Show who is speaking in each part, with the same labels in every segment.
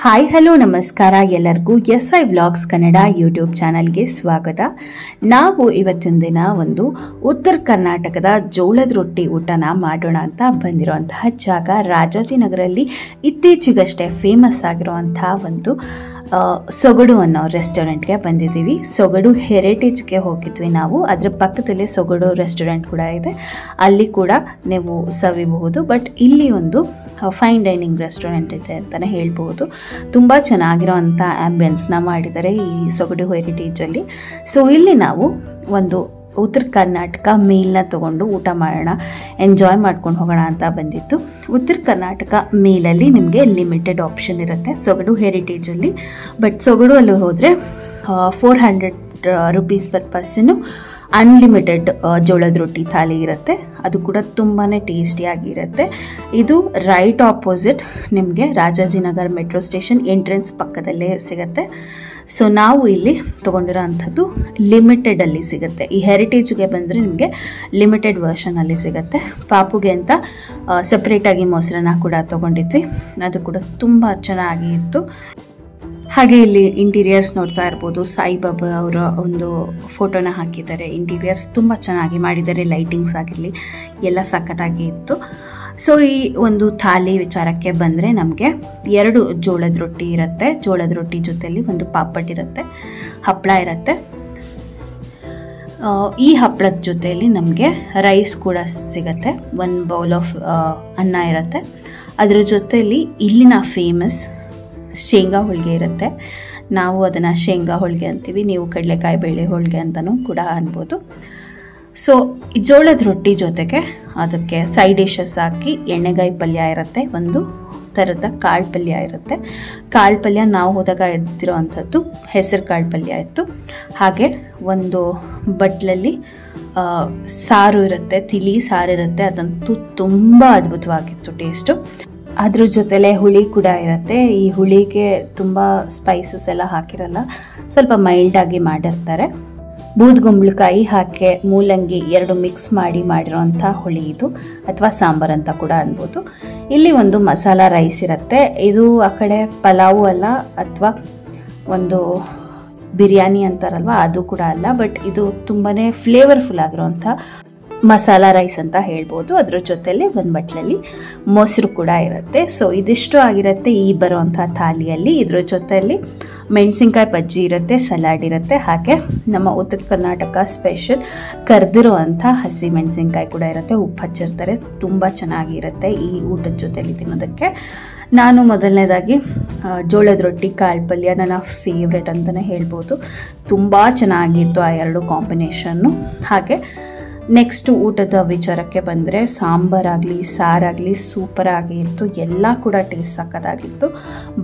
Speaker 1: Hi hello ನಮಸ್ಕಾರ ಎಲ್ಲರಿಗೂ SI vlogs Kannada YouTube ಚಾನಲ್ಗೆ ಸ್ವಾಗತ. ನಾವು ಇವತ್ತಿನ ದಿನ ಒಂದು ಉತ್ತರ ಕರ್ನಾಟಕದ ಜೋಳದ ರೊಟ್ಟಿ ಊಟನ ಮಾಡೋಣ ಅಂತ ಬಂದಿರುವಂತಹ ಜಾಗ ರಾಜಾಜಿನಗರಲ್ಲಿ ಇತ್ತೀಚೆಗಷ್ಟೇ ಫೇಮಸ್ ಆಗಿರುವಂತಹ ಒಂದು ಸೊಗಡು ಅನ್ನೋ ರೆಸ್ಟೋರೆಂಟ್ಗೆ ಬಂದಿದ್ದೀವಿ. ಸೊಗಡು ಹೆರಿಟೇಜ್ಗೆ ಹೋಗಿದ್ವಿ ನಾವು. ಅದರ ಪಕ್ಕದಲ್ಲೇ ಸೊಗಡು ರೆಸ್ಟೋರೆಂಟ್ ಕೂಡ ಇದೆ, ಅಲ್ಲಿ ಕೂಡ ನೀವು ಸವಿಬಹುದು. ಬಟ್ ಇಲ್ಲಿ ಒಂದು ಫೈನ್ ಡೈನಿಂಗ್ ರೆಸ್ಟೋರೆಂಟ್ ಇದೆ ಅಂತಲೇ ಹೇಳ್ಬೋದು. ತುಂಬ ಚೆನ್ನಾಗಿರೋವಂಥ ಆ್ಯಂಬಿಯನ್ಸ್ನ ಮಾಡಿದ್ದಾರೆ ಈ ಸೊಗಡು ಹೆರಿಟೇಜಲ್ಲಿ. ಸೊ ಇಲ್ಲಿ ನಾವು ಒಂದು ಉತ್ತರ ಕರ್ನಾಟಕ ಮೀಲ್ನ ತೊಗೊಂಡು ಊಟ ಮಾಡೋಣ, ಎಂಜಾಯ್ ಮಾಡ್ಕೊಂಡು ಹೋಗೋಣ ಅಂತ ಬಂದಿತ್ತು. ಉತ್ತರ ಕರ್ನಾಟಕ ಮೀಲಲ್ಲಿ ನಿಮಗೆ ಲಿಮಿಟೆಡ್ ಆಪ್ಷನ್ ಇರುತ್ತೆ ಸೊಗಡು ಹೆರಿಟೇಜಲ್ಲಿ. ಬಟ್ ಸೊಗಡು ಅಲ್ಲಿ ಹೋದರೆ 400 ರೂಪೀಸ್ ಪರ್ ಪರ್ಸನ್ನು ಅನ್ಲಿಮಿಟೆಡ್ ಜೋಳದ ರೊಟ್ಟಿ ಥಾಲಿ ಇರುತ್ತೆ. ಅದು ಕೂಡ ತುಂಬಾ ಟೇಸ್ಟಿಯಾಗಿರುತ್ತೆ. ಇದು ರೈಟ್ ಆಪೋಸಿಟ್ ನಿಮಗೆ ರಾಜಾಜಿನಗರ್ ಮೆಟ್ರೋ ಸ್ಟೇಷನ್ ಎಂಟ್ರೆನ್ಸ್ ಪಕ್ಕದಲ್ಲೇ ಸಿಗುತ್ತೆ. ಸೊ ನಾವು ಇಲ್ಲಿ ತೊಗೊಂಡಿರೋ ಅಂಥದ್ದು ಲಿಮಿಟೆಡಲ್ಲಿ ಸಿಗುತ್ತೆ. ಈ ಹೆರಿಟೇಜ್ಗೆ ಬಂದರೆ ನಿಮಗೆ ಲಿಮಿಟೆಡ್ ವರ್ಷನಲ್ಲಿ ಸಿಗುತ್ತೆ. ಪಾಪುಗೆ ಅಂತ ಸಪ್ರೇಟಾಗಿ ಮೊಸರನ್ನ ಕೂಡ ತೊಗೊಂಡಿದ್ವಿ, ಅದು ಕೂಡ ತುಂಬ ಚೆನ್ನಾಗಿ ಇತ್ತು. ಹಾಗೆ ಇಲ್ಲಿ ಇಂಟೀರಿಯರ್ಸ್ ನೋಡ್ತಾ ಇರ್ಬೋದು, ಸಾಯಿಬಾಬಾ ಅವರ ಒಂದು ಫೋಟೋನ ಹಾಕಿದ್ದಾರೆ. ಇಂಟೀರಿಯರ್ಸ್ ತುಂಬ ಚೆನ್ನಾಗಿ ಮಾಡಿದ್ದಾರೆ, ಲೈಟಿಂಗ್ಸ್ ಆಗಿರಲಿ ಎಲ್ಲ ಸಖತ್ತಾಗಿ ಇತ್ತು. ಸೊ ಈ ಒಂದು ಥಾಲಿ ವಿಚಾರಕ್ಕೆ ಬಂದರೆ ನಮಗೆ 2 ಜೋಳದ ರೊಟ್ಟಿ ಇರುತ್ತೆ. ಜೋಳದ ರೊಟ್ಟಿ ಜೊತೆಯಲ್ಲಿ ಒಂದು ಪಾಪಡ್ ಇರುತ್ತೆ, ಹಪ್ಪಳ ಇರುತ್ತೆ. ಈ ಹಪ್ಪಳದ ಜೊತೆಯಲ್ಲಿ ನಮಗೆ ರೈಸ್ ಕೂಡ ಸಿಗುತ್ತೆ. 1 ಬೌಲ್ ಆಫ್ ಅನ್ನ ಇರುತ್ತೆ. ಅದರ ಜೊತೆಯಲ್ಲಿ ಇಲ್ಲಿನ ಫೇಮಸ್ ಶೇಂಗಾ ಹೋಳಿಗೆ ಇರುತ್ತೆ. ನಾವು ಅದನ್ನು ಶೇಂಗಾ ಹೋಳಿಗೆ ಅಂತೀವಿ, ನೀವು ಕಡಲೆಕಾಯಿ ಬೇಳೆ ಹೋಳಿಗೆ ಅಂತಲೂ ಕೂಡ ಅನ್ಬೋದು. ಸೊ ಈ ಜೋಳದ ರೊಟ್ಟಿ ಜೊತೆಗೆ ಅದಕ್ಕೆ ಸೈಡ್ ಡಿಶಸ್ ಹಾಕಿ ಎಣ್ಣೆಗಾಯಿ ಪಲ್ಯ ಇರುತ್ತೆ, ಒಂದು ಥರದ ಕಾಳು ಪಲ್ಯ ಇರುತ್ತೆ. ಕಾಳು ಪಲ್ಯ ನಾವು ಹೋದಾಗ ಎದ್ದಿರೋ ಅಂಥದ್ದು ಹೆಸರು ಕಾಳು ಪಲ್ಯ ಇತ್ತು. ಹಾಗೆ ಒಂದು ಬಟ್ಲಲ್ಲಿ ಸಾರು ಇರುತ್ತೆ, ತಿಳಿ ಸಾರು ಇರುತ್ತೆ. ಅದಂತೂ ತುಂಬ ಅದ್ಭುತವಾಗಿತ್ತು ಟೇಸ್ಟು. ಅದ್ರ ಜೊತೆಲೇ ಹುಳಿ ಕೂಡ ಇರುತ್ತೆ. ಈ ಹುಳಿಗೆ ತುಂಬ ಸ್ಪೈಸಸ್ ಎಲ್ಲ ಹಾಕಿರಲ್ಲ, ಸ್ವಲ್ಪ ಮೈಲ್ಡಾಗಿ ಮಾಡಿರ್ತಾರೆ. ಬೂದ್ಗುಂಬಳಕಾಯಿ ಹಾಕಿ ಮೂಲಂಗಿ 2 ಮಿಕ್ಸ್ ಮಾಡಿರೋಂಥ ಹುಳಿ ಇದು, ಅಥವಾ ಸಾಂಬಾರು ಅಂತ ಕೂಡ ಅನ್ಬೋದು. ಇಲ್ಲಿ ಒಂದು ಮಸಾಲ ರೈಸ್ ಇರುತ್ತೆ. ಇದು ಆ ಕಡೆ ಪಲಾವು ಅಲ್ಲ, ಅಥವಾ ಒಂದು ಬಿರಿಯಾನಿ ಅಂತಾರಲ್ವ ಅದು ಕೂಡ ಅಲ್ಲ. ಬಟ್ ಇದು ತುಂಬಾ ಫ್ಲೇವರ್ಫುಲ್ ಆಗಿರೋಂಥ ಮಸಾಲ ರೈಸ್ ಅಂತ ಹೇಳ್ಬೋದು. ಅದ್ರ ಜೊತೆಲಿ ಒಂದು ಬಟ್ಲಲ್ಲಿ ಮೊಸರು ಕೂಡ ಇರುತ್ತೆ. ಸೊ ಇದಿಷ್ಟು ಆಗಿರುತ್ತೆ ಈ ಬರೋವಂಥ ಥಾಲಿಯಲ್ಲಿ. ಇದ್ರ ಜೊತೆಯಲ್ಲಿ ಮೆಣಸಿನ್ಕಾಯಿ ಬಜ್ಜಿ ಇರುತ್ತೆ, ಸಲಾಡ್ ಇರುತ್ತೆ. ಹಾಗೆ ನಮ್ಮ ಉತ್ತರ ಕರ್ನಾಟಕ ಸ್ಪೆಷಲ್ ಕರೆದಿರುವಂಥ ಹಸಿ ಮೆಣಸಿನ್ಕಾಯಿ ಕೂಡ ಇರುತ್ತೆ, ಉಪ್ಪು ಹಚ್ಚಿರ್ತಾರೆ. ತುಂಬ ಚೆನ್ನಾಗಿರುತ್ತೆ ಈ ಊಟದ ಜೊತೆಲಿ ತಿನ್ನೋದಕ್ಕೆ. ನಾನು ಮೊದಲನೇದಾಗಿ ಜೋಳದ ರೊಟ್ಟಿ ಕಾಳು ಪಲ್ಯ ನನ್ನ ಫೇವ್ರೆಟ್ ಅಂತಲೇ ಹೇಳ್ಬೋದು. ತುಂಬ ಚೆನ್ನಾಗಿತ್ತು ಆ 2 ಕಾಂಬಿನೇಷನ್ನು. ಹಾಗೆ ನೆಕ್ಸ್ಟು ಊಟದ ವಿಚಾರಕ್ಕೆ ಬಂದರೆ ಸಾಂಬಾರಾಗಲಿ ಸಾರಾಗಲಿ ಸೂಪರಾಗಿ ಇತ್ತು, ಎಲ್ಲ ಕೂಡ ಟೇಸ್ಟ್ ಸಕ್ಕತ್ತಾಗಿತ್ತು.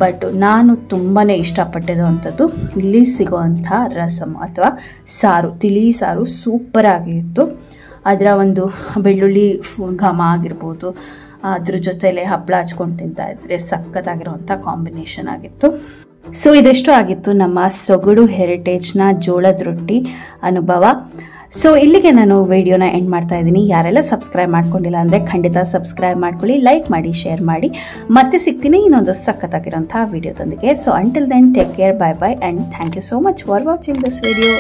Speaker 1: ಬಟ್ ನಾನು ತುಂಬಾ ಇಷ್ಟಪಟ್ಟಿದ್ದು ಅಂಥದ್ದು ಇಲ್ಲಿ ಸಿಗೋವಂಥ ರಸಮ್ ಅಥವಾ ಸಾರು, ತಿಳಿ ಸಾರು ಸೂಪರಾಗಿ ಇತ್ತು. ಅದರ ಒಂದು ಬೆಳ್ಳುಳ್ಳಿ ಘಮ ಆಗಿರ್ಬೋದು, ಅದ್ರ ಜೊತೆಲೆ ಹಪ್ಪಳ ಹಚ್ಕೊಂಡು ತಿಂತಾ ಇದ್ರೆ ಸಖತ್ತಾಗಿರೋವಂಥ ಕಾಂಬಿನೇಷನ್ ಆಗಿತ್ತು. ಸೊ ಇದೆಷ್ಟು ಆಗಿತ್ತು ನಮ್ಮ ಸೊಗಡು ಹೆರಿಟೇಜ್ನ ಜೋಳದ ರೊಟ್ಟಿ ಅನುಭವ. ಸೊ ಇಲ್ಲಿಗೆ ನಾನು ವಿಡಿಯೋನ ಎಂಡ್ ಮಾಡ್ತಾ ಇದ್ದೀನಿ. ಯಾರೆಲ್ಲ ಸಬ್ಸ್ಕ್ರೈಬ್ ಮಾಡ್ಕೊಂಡಿಲ್ಲ ಅಂದರೆ ಖಂಡಿತ ಸಬ್ಸ್ಕ್ರೈಬ್ ಮಾಡ್ಕೊಳ್ಳಿ, ಲೈಕ್ ಮಾಡಿ, ಶೇರ್ ಮಾಡಿ. ಮತ್ತೆ ಸಿಗ್ತೀನಿ ಇನ್ನೊಂದು ಸಖತ್ತಾಗಿರೋಂಥ ವಿಡಿಯೋದೊಂದಿಗೆ. So until then take care, bye bye and thank you so much for watching this video.